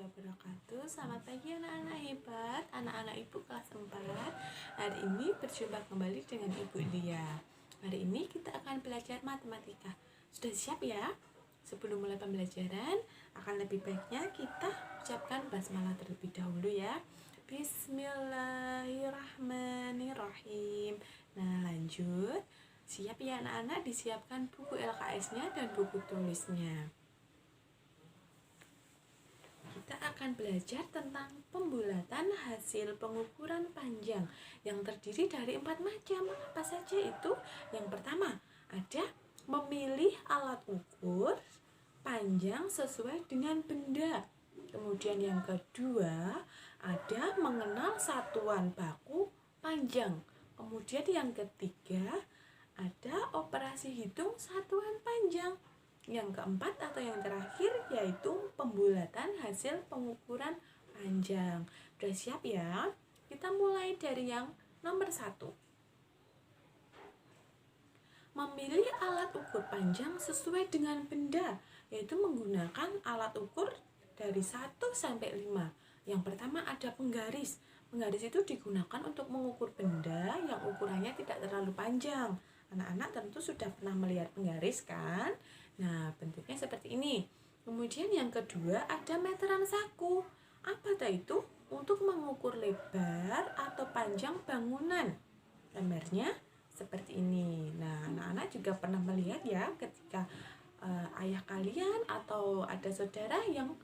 wabarakatuh. Selamat pagi anak-anak hebat, anak-anak ibu kelas 4. Hari ini berjumpa kembali dengan Ibu Lia. Hari ini kita akan belajar matematika. Sudah siap ya? Sebelum mulai pembelajaran, akan lebih baiknya kita ucapkan basmalah terlebih dahulu ya. Bismillahirrahmanirrahim. Nah, lanjut. Siap ya anak-anak, disiapkan buku LKS-nya dan buku tulisnya. Kita akan belajar tentang pembulatan hasil pengukuran panjang yang terdiri dari 4 macam. Apa saja itu? Yang pertama, ada memilih alat ukur panjang sesuai dengan benda. Kemudian yang kedua, ada mengenal satuan baku panjang. Kemudian yang ketiga, ada operasi hitung satuan panjang. Yang keempat atau yang terakhir yaitu pembulatan hasil pengukuran panjang. Sudah siap ya? Kita mulai dari yang nomor 1. Memilih alat ukur panjang sesuai dengan benda, yaitu menggunakan alat ukur dari 1 sampai 5. Yang pertama ada penggaris. Penggaris itu digunakan untuk mengukur benda yang ukurannya tidak terlalu panjang. Anak-anak tentu sudah pernah melihat penggaris kan? Nah, bentuknya seperti ini. Kemudian yang kedua ada meteran saku. Apa itu? Untuk mengukur lebar atau panjang bangunan. Gambarnya seperti ini. Nah, anak-anak juga pernah melihat ya ketika ayah kalian atau ada saudara yang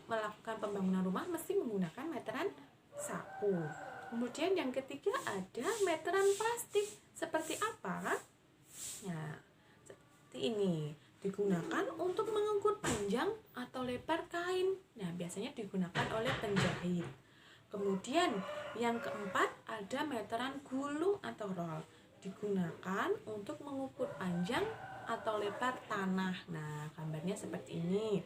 melakukan pembangunan rumah mesti menggunakan meteran saku. Kemudian yang ketiga ada meteran plastik. Seperti apa? Nah, seperti ini. Digunakan untuk mengukur panjang atau lebar kain. Nah, biasanya digunakan oleh penjahit. Kemudian yang keempat ada meteran gulung atau roll. Digunakan untuk mengukur panjang atau lebar tanah. Nah, gambarnya seperti ini.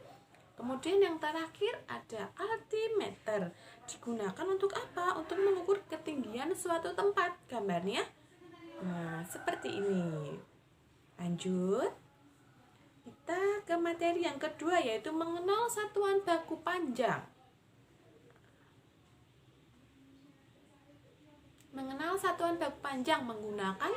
Kemudian yang terakhir ada altimeter. Digunakan untuk apa? Untuk mengukur ketinggian suatu tempat. Gambarnya nah, seperti ini. Lanjut. Kita ke materi yang kedua yaitu mengenal satuan baku panjang. Mengenal satuan baku panjang menggunakan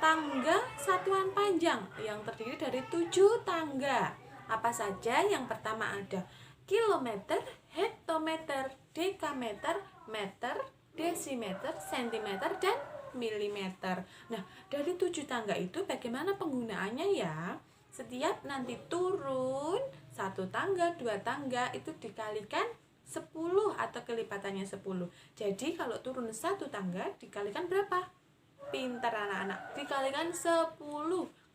tangga satuan panjang yang terdiri dari 7 tangga. Apa saja? Yang pertama ada kilometer, hektometer, dekameter, meter, desimeter, sentimeter, dan milimeter. Nah, dari 7 tangga itu bagaimana penggunaannya ya? Setiap nanti turun 1 tangga, 2 tangga itu dikalikan 10 atau kelipatannya 10. Jadi kalau turun 1 tangga dikalikan berapa? Pintar anak-anak. Dikalikan 10.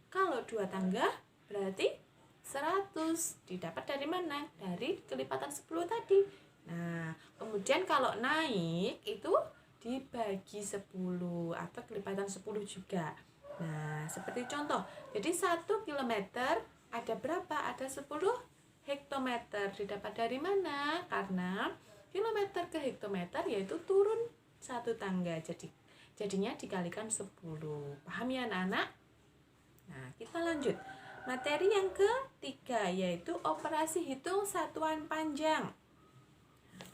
Kalau 2 tangga berarti 100. Didapat dari mana? Dari kelipatan 10 tadi. Nah, kemudian kalau naik itu dibagi 10 atau kelipatan 10 juga. Nah, seperti contoh. Jadi 1 kilometer ada berapa? Ada 10 hektometer. Didapat dari mana? Karena kilometer ke hektometer yaitu turun 1 tangga. Jadinya dikalikan 10. Paham ya anak-anak? Nah, kita lanjut. Materi yang ketiga yaitu operasi hitung satuan panjang.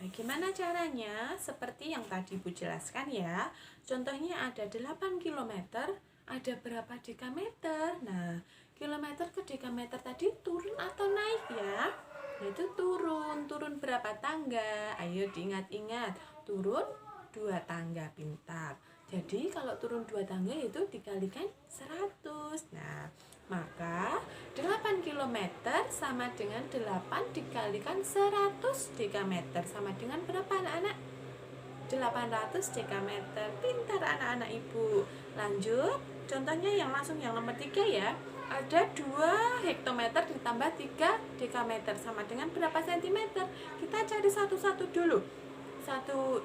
Bagaimana caranya? Seperti yang tadi Ibu jelaskan ya. Contohnya ada 8 kilometer. Ada berapa dekameter? Nah, kilometer ke dekameter tadi turun atau naik ya? Yaitu turun. Turun berapa tangga? Ayo diingat-ingat. Turun 2 tangga, pintar. Jadi kalau turun 2 tangga itu dikalikan 100. Nah, maka 8 kilometer sama dengan 8 dikalikan 100 dekameter. Sama dengan berapa anak-anak? 800 dekameter. Pintar anak-anak ibu. Lanjut. Contohnya yang nomor 3 ya. Ada 2 hektometer ditambah 3 dekameter sama dengan berapa sentimeter? Kita cari satu-satu dulu. 2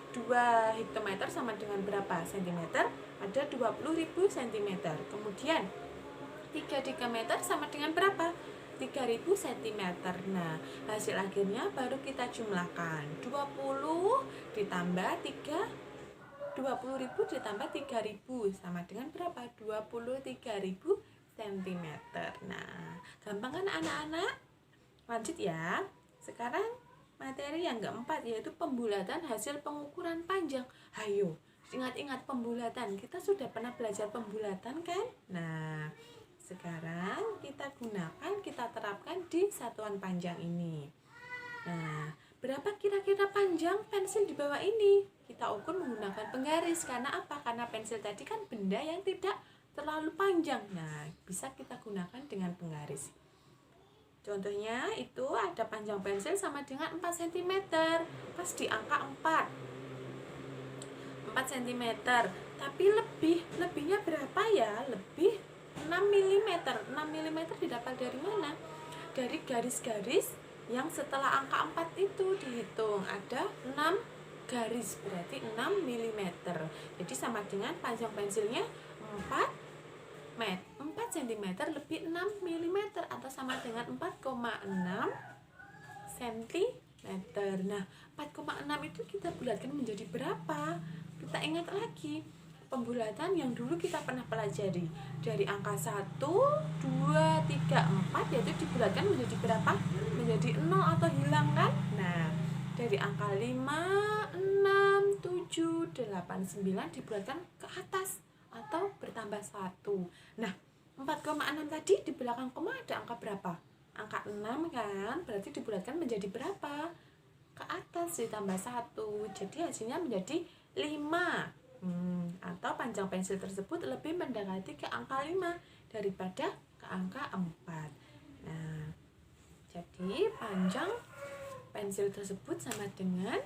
hektometer sama dengan berapa sentimeter? Ada 20.000 sentimeter. Kemudian 3 dekameter sama dengan berapa? 3.000 cm. Nah, hasil akhirnya baru kita jumlahkan. 20 ditambah 20.000 ditambah 3.000 sama dengan berapa? 23.000 cm. Nah, gampang kan anak-anak? Lanjut ya. Sekarang materi yang keempat, yaitu pembulatan hasil pengukuran panjang. Hayo, ingat-ingat pembulatan. Kita sudah pernah belajar pembulatan kan? Nah, sekarang kita gunakan, kita terapkan di satuan panjang ini. Nah, berapa kira-kira panjang pensil di bawah ini? Kita ukur menggunakan penggaris. Karena apa? Karena pensil tadi kan benda yang tidak terlalu panjang. Nah, bisa kita gunakan dengan penggaris. Contohnya itu ada panjang pensil sama dengan 4 cm. Pas di angka 4 cm. Tapi lebihnya berapa ya? Lebih 6 mm. 6 mm didapat dari mana? Dari garis-garis yang setelah angka 4 itu dihitung. Ada 6 garis, berarti 6 mm. Jadi sama dengan panjang pensilnya 4 cm lebih 6 mm, atau sama dengan 4,6 cm. Nah, 4,6 itu kita bulatkan menjadi berapa? Kita ingat lagi pembulatan yang dulu kita pernah pelajari. Dari angka 1, 2, 3, 4, yaitu dibulatkan menjadi berapa? Menjadi 0 atau hilang kan? Nah, dari angka 5, 6, 7, 8, 9 dibulatkan ke atas atau bertambah 1. Nah, 4,6 tadi di belakang koma ada angka berapa? Angka 6 kan? Berarti dibulatkan menjadi berapa? Ke atas ditambah 1. Jadi hasilnya menjadi 5. Atau panjang pensil tersebut lebih mendekati ke angka 5 daripada ke angka 4. Nah, jadi panjang pensil tersebut sama dengan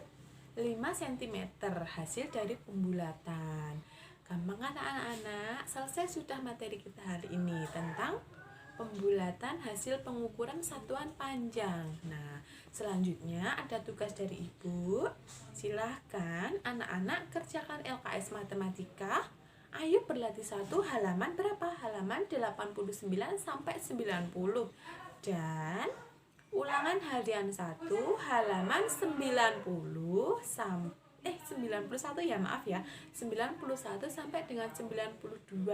5 cm hasil dari pembulatan. Gampang kan anak-anak? Selesai sudah materi kita hari ini tentang pembulatan hasil pengukuran satuan panjang. Nah, selanjutnya ada tugas dari Ibu. Silahkan anak-anak kerjakan LKS Matematika. Ayo berlatih 1 halaman berapa? Halaman 89 sampai 90. Dan ulangan harian 1 halaman 90 sampai 91 ya, maaf ya, 91 sampai dengan 92.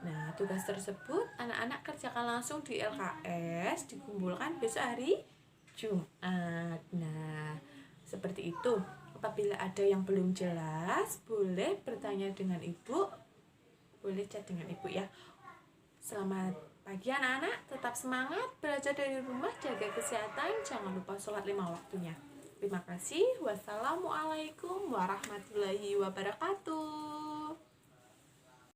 Nah, tugas tersebut anak-anak kerjakan langsung di LKS, dikumpulkan besok hari Jumat. Nah, seperti itu. Apabila ada yang belum jelas, boleh bertanya dengan Ibu, boleh chat dengan Ibu ya. Selamat pagi anak-anak, tetap semangat, belajar dari rumah, jaga kesehatan, jangan lupa sholat 5 waktunya. Terima kasih. Wassalamualaikum warahmatullahi wabarakatuh.